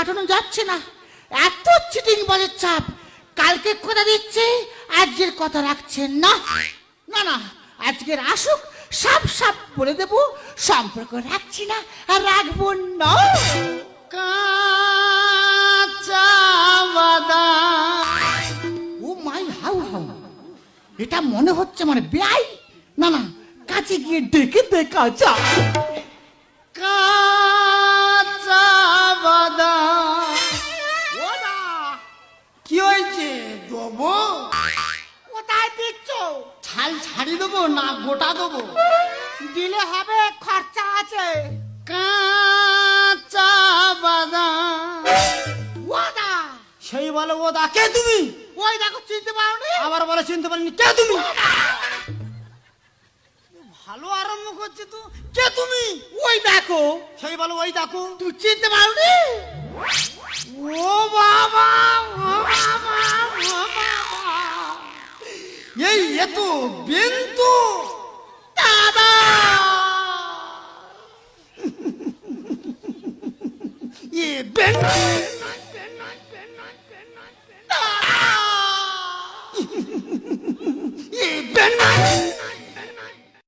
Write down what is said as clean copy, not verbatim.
কাটানো যাচ্ছে না, এত চিটিং বাজের চাপ। কালকে কথা দিচ্ছে, আজকের কথা রাখছেন না। না না, আজকের আসুক, সাপ সাপ বলে দেবো সম্পর্ক রাখছি না আর রাখবো না। কাঁচা বাদাম। ও মাই হাউ হাউ, এটা মনে হচ্ছে মানে বেআই। না না, কাছে গিয়ে ডেকে দেখা যা। কাঁচা বাদাম। ওরা কি হয়েছে দেবো? কোথায় দিচ্ছ? ছাল ছাড়ি দেবো না গোটা দেবো? দিলে হবে, খরচা আছে। কাঁচা বাদাম। ওদা, সেই বলে ওদা। কে তুমি? ওই দেখো, চিনতে পারোনি? আবার বলে চিনতে পারিনি। কে তুমি? ভালো আরম্ভ করছে তো। কে তুমি? ওই দেখো। সেই বলো ওই দেখো। তুই চিনতে পারোনি? ও বাবা, ও বাবা, ও বাবা, এই এত বিন্তু দাদা, এ বেন এ বেন